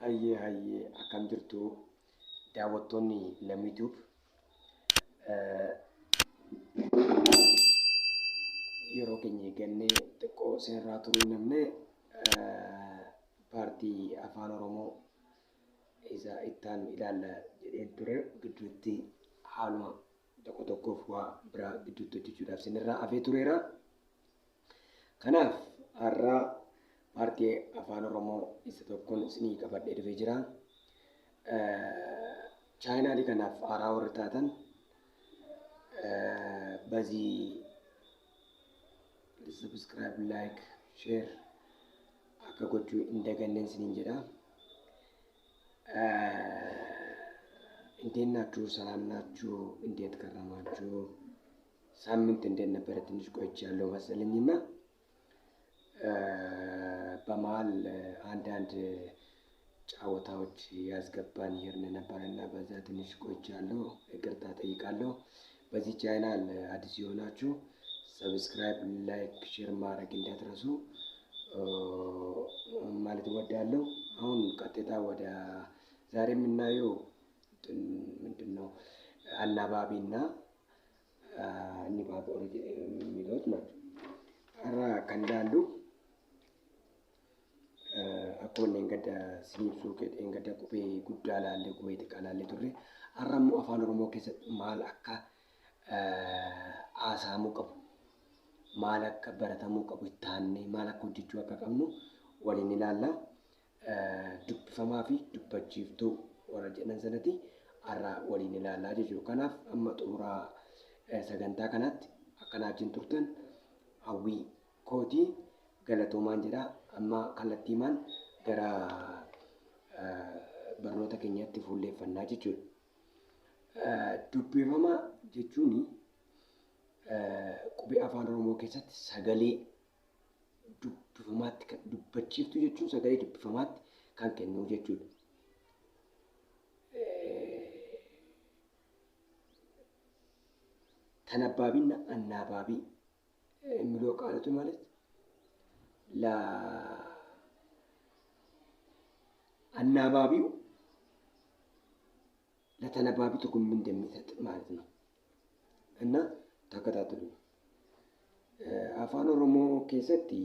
Hayyee akkam jirtu daawwattoonni lammii YouTube yeroo keenya eeggannee xiqqoo seerraa turuu namne paartii afaan Oromoo isa ittaan ilaalla jedheen ture gidduutti haaluma tokkoof waa biraa gidduutti hojjechuudhaaf sinirraa hafee tureera. Kanaaf har'a paartii afaan Oromoo isa tokkoon isinii qabadhee dhufee jira. Chaayinaalii kanaaf haaraa warri taatan በዚህ ሰብስክራይብ ላይክ ሼር akka gochuu hin daganneen isiniin jedha. እንዴት ናችሁ? ሰላም ናችሁ? እንዴት ከረማችሁ? ሳምንት እንዴት ነበረ? ትንሽ ቆይቻለሁ መሰለኝና በመሀል አንዳንድ ጨዋታዎች ያስገባን ይሄርን ነበርና በዛ ትንሽ ቆይቻለሁ፣ ይቅርታ ጠይቃለሁ። በዚህ ቻናል አዲስ የሆናችሁ ሰብስክራይብ ላይክ ሼር ማድረግ እንዳትረሱ ማለት እወዳለሁ። አሁን ቀጥታ ወደ ዛሬ የምናየው ምንድነው አናባቢና ንባብ የሚሉት ነው። አራ ከንዳሉ akkuma engada sinibsuu kedhe engada qubee guddaa laalle qubee xiqqaa laalle turre har'ammoo afaan Oromoo keessatti maal akka haasaamuu qabu, maal akka baratamuu qabu ittaannee maal akka hojjechuu akka qabnu waliin ilaalla. Dubbifamaa fi dubbachiiftuu warra jedhan sanatti har'a waliin ilaallaa jechuudha. Kanaaf amma xumuraa sagantaa kanatti akkanaa wajjin turtan hawwii kootii galatoomaan jedha. Amma kallattiimaan gara barnoota keenyatti fuulleeffannaa jechuudha. Dubbifamaa jechuun qubee afaan Oromoo keessatti sagalee dubbifamaatti kan dubbachiiftu jechuun sagalee dubbifamaatti kan kennu jechuudha. ተነባቢና አናባቢ የሚለው ቃላቱ ማለት ለአናባቢው ለተነባቢ ትርጉም እንደሚሰጥ ማለት ነው። እና ተከታተሉ። አፋን ኦሮሞ keessatti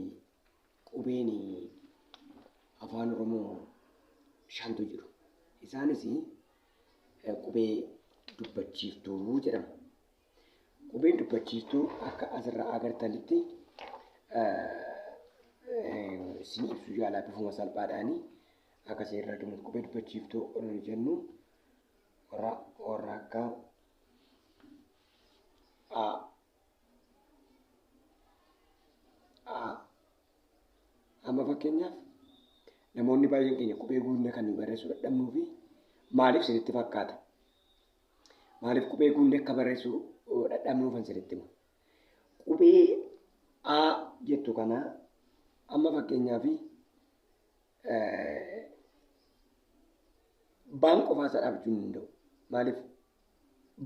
qubeen afaan Oromoo shantu jiru. Isaanis qubee dubbachiiftuu jedhamu. Qubeen dubbachiiftuu akka asirraa agartanitti isin ibsuu yaalaa bifuma salphaadhaanii akka seerraa kennutti qubee dubbachiiftuu jennu warra akka amma fakkeenyaaf namoonni baay'een keenya qubee guunnee kan barreessuu dadhabnuu fi maaliif sirriitti fakkaata? Maaliif qubee guunnee akka barreessuu dadhabnuuf kan sirriitti himu? Qubee A jettu kana amma fakkeenyaaf baan qofaa isaa dhaabachuu hin danda'u. Maaliif?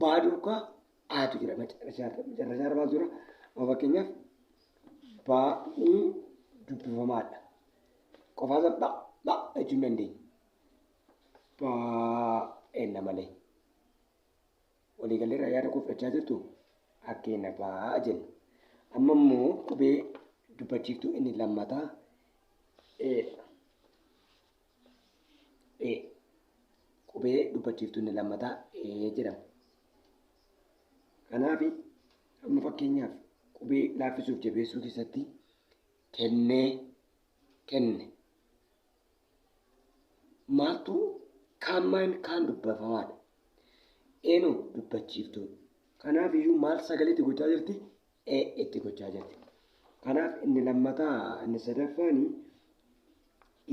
Baa duukaa Aatu jira macarrashaa maal jira? Amma fakkeenyaaf baa'ii dubbifamaadha. Qofaa isaa ba jechuu hin dandeenya. Baa'eenna malee. Waliigallee yaada koo fudhachaa jirtu akkeenya baa jenna. Amma immoo qubee dubbachiiftuu inni lammataa eedha. Qubee dubbachiiftuu inni lammataa jedhama. Kanaaf amma fakkeenyaaf qubee laaffisuuf jabeessuu keessatti kenne maaltu kaan dubbifamaadha. Eenyu dubbachiiftuu. Kanaaf iyyuu maal sagaleetti gochaa jirti? Itti gochaa jirti. Kanaaf inni lammataa inni sadaffaan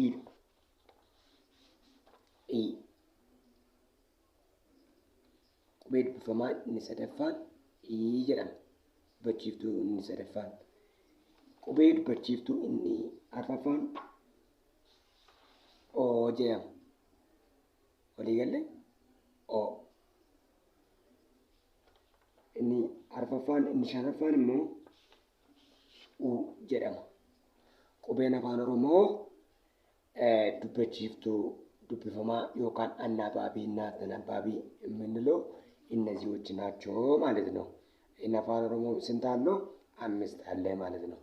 iidha. Qubee dubbifamaa inni sadaffaan jedhama. Dubbachiiftuu inni sadaffaan. Qubee dubbachiiftuu inni arfaffaan jedhama. Waliigallee inni arfaffaan inni shanaffaan immoo jedhama. Qubeen afaan Oromoo dubbachiiftuu ዱብፈማ ዮካን አናባቢና ተናባቢ የምንለው እነዚህዎች ናቸው ማለት ነው። አፋን ኦሮሞ ስንት አለው? 5 አለ ማለት ነው።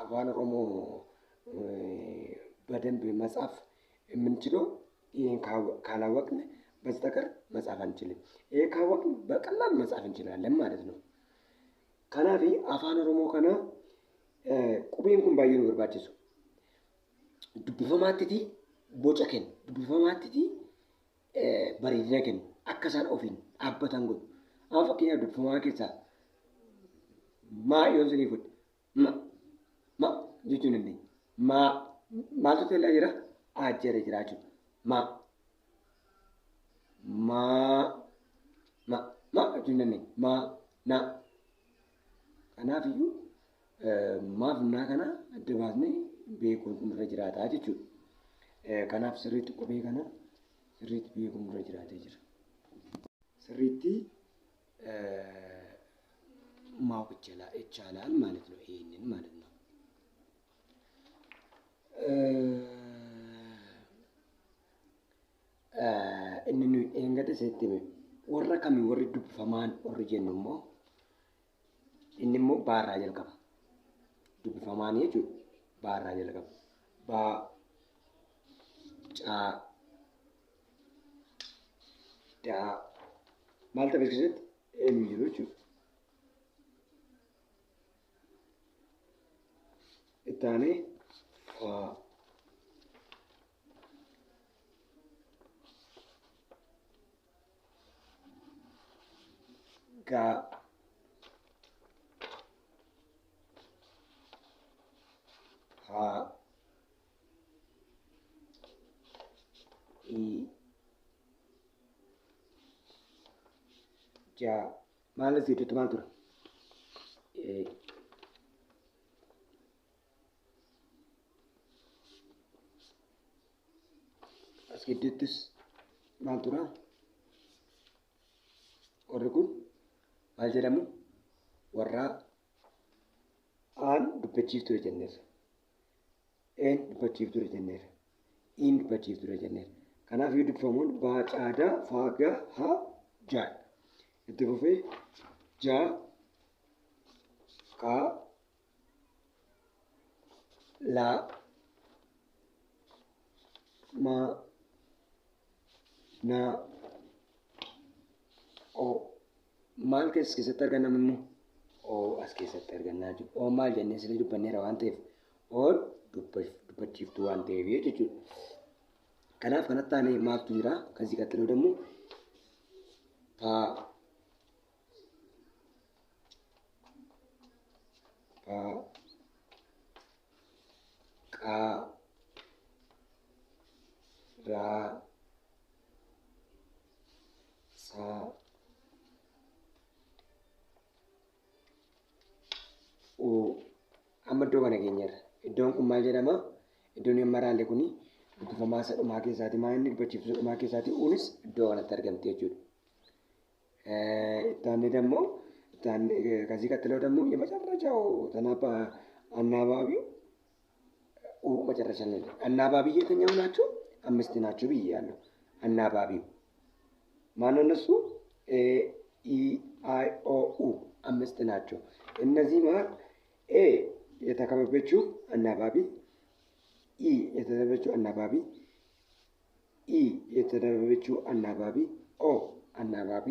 አፋን ኦሮሞ በደንብ መጻፍ የምንችለው ይሄን ካላወቅን በስተቀር መጻፍ አንችልም። ይሄ ካወቅን በቀላል መጻፍ እንችላለን ማለት ነው። ከናፊ አፋን ኦሮሞ ከና ቁቤን ኩን ባየኑ በርባችሱ ዱብፈማቲቲ boca kennu dubbifamaatti bareedina kennu akka isaan ofiin dhaabbatan godhu. Amma fakkeenyaaf dubbifamaa keessaa maa yoo isinii fudhe ma jechuu hin dandeenye. Maaltu ta'e jira? Ajjeera jira jechuudha. Ma jechuu hin dandeenye. Na. Kanaafiyyuu maaf naa kana adda baasnee beekuun kun irra jiraataa jechuudha. Kanaaf sirriitti qubee kana sirriitti beekuun irra jiraatee jira. Sirriitti ማወቅ ይቻላል ማለት ነው። ይሄንን ማለት ነው። inni engate settime warra kami warri dubbifamaan warri jennu immoo inni immoo baarraa jalqaba. Dubbifamaan jechuudha baarraa jalqaba. Caa daa maal ta'e keessatti eenyu jiru jechuudha. Ittaane ga ha i ja maal asitti maal tura as giddittis maal tura warri kun maal jedhamu warra aan dubbachiiftuu jenneerra. Een dubbachiiftuu jenneerra. In dubbachiiftuu jenneerra. Kanaaf yoo dubbifamuun baacaadaa faagaa haa jaa itti fufee jaa kaa laa maa naa oo maal keessatti arganna immoo oo as keessatti argannaa jiru. Oo maal jennee sirrii dubbanneera waan ta'eef oon dubbachiiftuu waan ta'eef jechuudha. Kanaaf kanatti aanee maaltu jira? Kasii qaxxiloo ደግሞ qaa raa saa amma iddoo kana geenyerra. Iddoon kun maal jedhama? Iddoon amma raalle kuni dubbifamaa isa dhumaa keessaati. Maa inni dubbachiiftuu dhumaa keessaati. Unis iddoo kanatti argamti jechuudha. Ittaanni ደግሞ ከዚህ ቀጥለው ደግሞ የመጨረሻው አናባቢ መጨረሻ ላይ አናባቢ የትኛው ናቸው? 5 ናቸው ብያለሁ። አናባቢው ማነው? እነሱ ኢ አይ ኦ ኡ 5 ናቸው። እነዚህ ማለት ኤ የተከበበችው አናባቢ፣ ኢ የተደረበችው አናባቢ፣ ኢ የተደረበችው አናባቢ፣ ኦ አናባቢ፣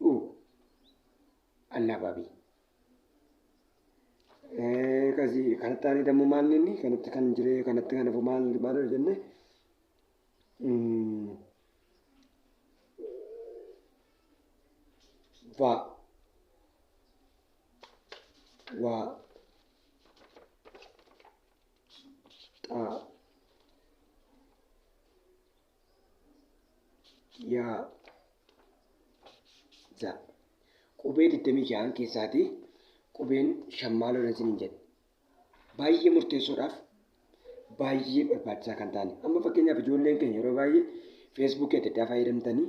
ኡ አናባቢ። ከዚህ ከነጣኔ ደግሞ ማንኒ ከነጥ ከንጅሬ ከነጥ ከነፈ ማለት ጀነ ቫ ዋ ጣ ያ ዛ qubee 26 keessaatii qubeen shammaal oransiin hin jedhu baay'ee murteessoodhaaf baay'ee barbaachisaa kan ta'an. Amma fakkeenyaaf ijoolleen keenya yeroo baay'ee feesbuukii adda addaa fayyadamtanii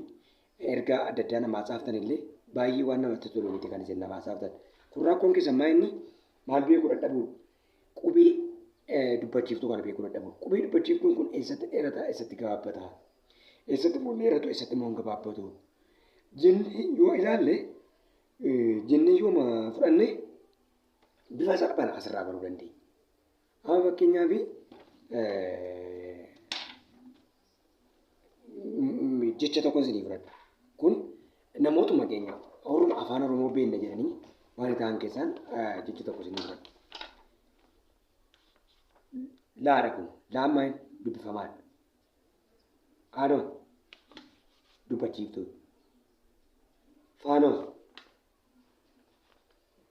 ergaa adda addaa namaa caaftan illee baay'ee waan namatti tolu kan isin namaa caaftan. Kun rakkoon keessan maa inni maal beekuu dadhabuu qubee dubbachiiftuu kana beekuu dadhabu. Qubee dubbachiiftuun kun eessatti dheerata, eessatti gabaabbata? Eessatti immoo dheeratu, eessatti immoo hin gabaabbatu? Jennee yoo ilaalle jennee yooma fudhanne bifa salphaan asirraa baruu dandeenya. Amma fakkeenyaaf jecha tokko isinii fudhadha. Kun namootuma keenya afaan Oromoo beekna jedhanii waan ta'an keessaan jecha tokko isinii fudhadha. Laadha kun laammaan dubbifamaadha. Haadhoon dubbachiiftuu. Faanoon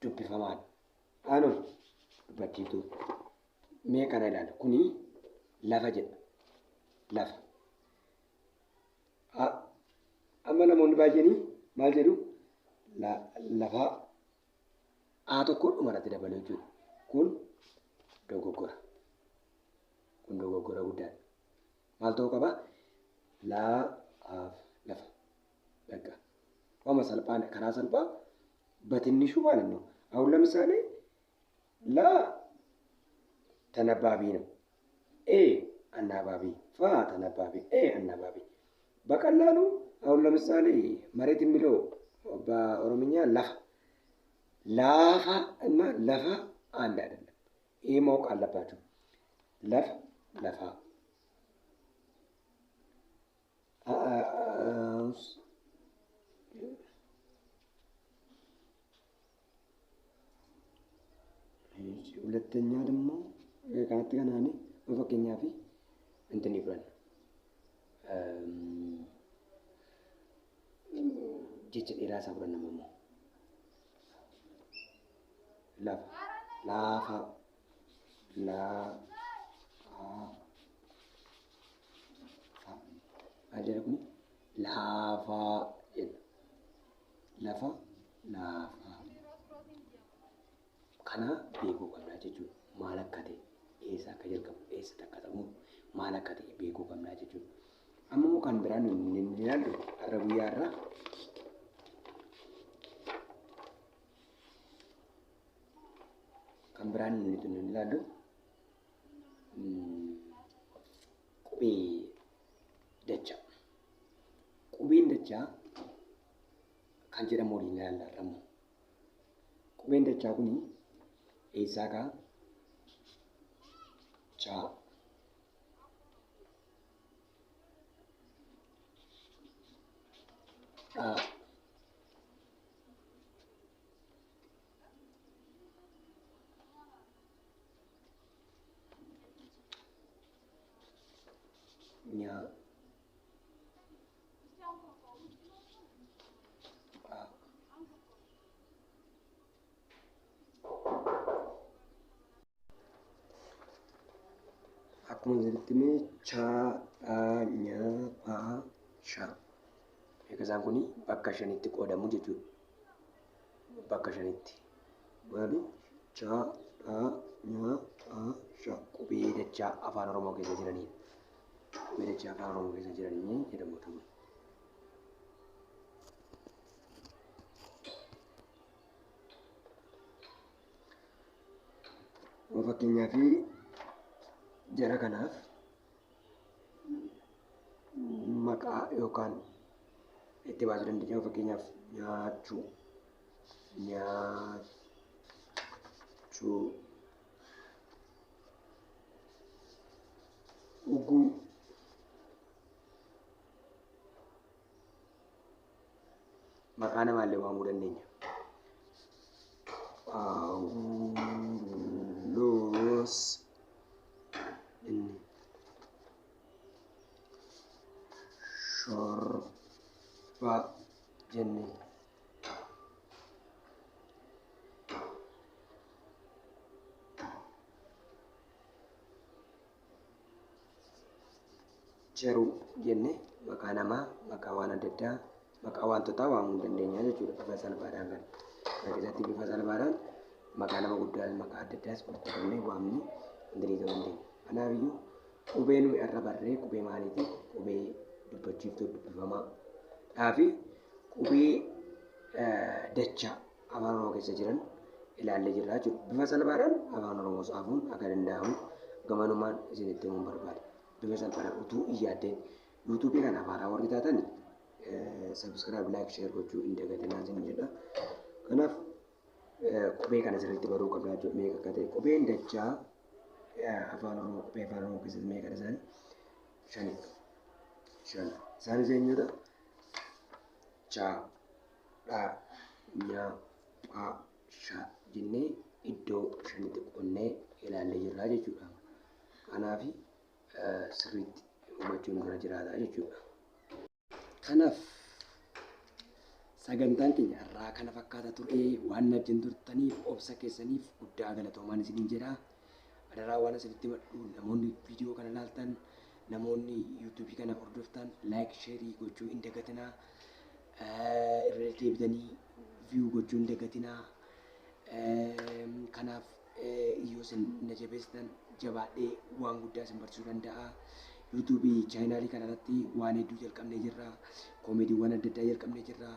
dubbifamaadha. Haanoon dubbachiiftuu. Mee kana ilaala. Kuni lafa jedha. Lafa. Amma namoonni baay'een maal jedhu lafaa tokko dhumarratti dabalu jechuudha. Kun dogoggora. Kun dogoggora guddaadha. Maal ta'uu qaba? Lafa. Bakka. Waama salphaan karaa salphaa batinnishuu maal innoo? Ahun ለምሳሌ ተነባቢ ነው። አናባቢ ፋ ተነባቢ አናባቢ በቀላሉ አሁን ለምሳሌ መሬት የሚለው በኦሮምኛ ላፋ እና ለፋ አንድ አይደለም። ይሄ ማወቅ አለባችሁ። ለፋ ሁለተኛ ደግሞ ከአንተ ጋር ናኒ በፈቀኛፊ እንትን ይብራል ጀጀ ኢራሳ ብረን ነመሞ ላፋ አጀረኩኒ ላፋ kana beekuu qabnaa jechuudha. Maal akka ta'e eessa akka jalqabu eessatti akka ta'u maal akka ta'e beekuu qabnaa jechuudha. Amma immoo kan biraan inni ilaallu har'a guyyaa irraa kan biraan inni ilaallu qubee dachaa. Qubeen dachaa kan jedhamu waliin ilaalla har'ammoo. Qubeen dachaa kuni eessaa kaa? Chaa. Dhaa. Nyaa. Akkuma asirratti chaa, dhaa, nyaa, phaa, shaa. Eegasaan kun bakka shanitti qoodamu jechuudha. Bakka shanitti. Maali? Chaa, dhaa, nyaa, phaa, shaa. Qubee dachaa afaan Oromoo keessa jiranii. Qubee dachaa afaan Oromoo keessa jiranii jedhamu. Fakkeenyaaf jara kanaaf maqaa yookaan itti baasuu dandeenya. Fakkeenyaaf nyaachuu, dhuguu, maqaa namaallee waamuu dandeenya. Phaawulos shorba jennee jaruu jennee maqaa namaa, maqaa waan adda addaa, maqaa wantootaa waamuu dandeenya jechuudha. Bifa salphaadhaan kan keessatti bifa salphaadhaan maqaa nama guddaa, maqaa adda addaas qulqullinee waamnee diriiruu dandeenya. Kanaafiyyuu qubee nuyi irra barree qubee maaliiti? Qubee dubbachiiftuu dubbifamaa fi qubee dachaa afaan Oromoo keessa jiran ilaallee jirra jechuudha. Bifa salphaadhaan afaan Oromoo saafuun akka danda'amu gamanumaan isinitti himuun barbaada. Bifa salphaadhaan utuu hin yaaddeen yuutuubii kana afaaraa warri taatan subscribe, like, share gochuu hin dagatinaa isin jedha. Kanaaf qubee kana sirriitti baruu qabnaa jechuudha. Meeqa akka ta'e qubeen dachaa afaan Oromoo qubee afaan Oromoo keessatti meeqadha isaanii? Shanidha. Shan. Isaanis eenyudha? Cha, dha, nya, pa, sha jennee iddoo shanitti qonnee ilaallee jirra jechuudha. Kanaaf sirriitti hubachuun irra jiraata jechuudha. Kanaaf sagantaan keenya irraa kana fakkaata ture. Waan wajjin turtaniif obsa keessaniif guddaa galatoomaa isiniin jedha. Adaraa waan isinitti madhu namoonni viidiyoo kana ilaaltan, namoonni yuutuubii kana hordoftan like, share gochuu hin dagatinaa. Irra deebitanii view gochuu hin dagatinaa. Kanaaf yoo isin na jabeessitan jabaadhee waan guddaa isin barsiisuu danda'a. yuutuubii chaayinaalii kanarratti waan hedduu jalqabnee jirra. Koomeediiwwan adda addaa jalqabnee jirra.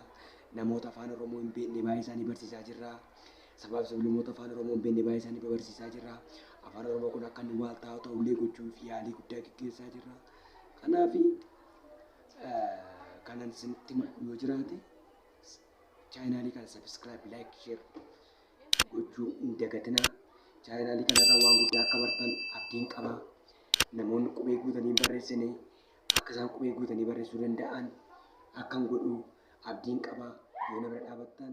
Namoota afaan Oromoo hin beekne baay'ee isaanii barsiisaa jirra. Sabaaf sablammoota afaan Oromoo hin beekne baay'ee isaanii barsiisaa jirra. Afaan Oromoo kun akka inni waaltaa ta'ullee gochuuf yaalii guddaa gaggeessaa jirra. Kanaaf kanan isinitti yoo jiraate chaayinaalii kana subscribe, like, share gochuu hin dagatinaa. Chaayinaalii kanarra waan guddaa akka bartan abdiin qaba. Namoonni qubee guutanii barreessine akka isaan qubee guutanii barreessuu danda'an akkan godhu abdiin qaba. Yoo na bira dhaabattan